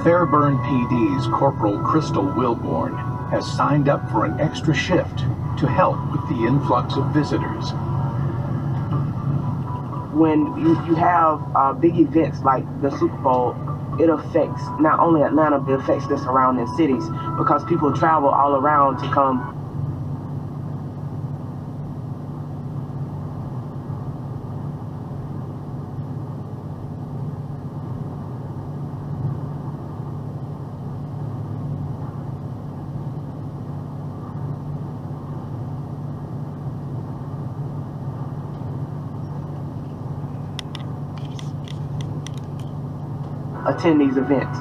Fairburn PD's Corporal Crystal Wilborn has signed up for an extra shift to help with the influx of visitors. When you have big events like the Super Bowl, it affects not only Atlanta, but it affects the surrounding cities because people travel all around to come. Attend these events.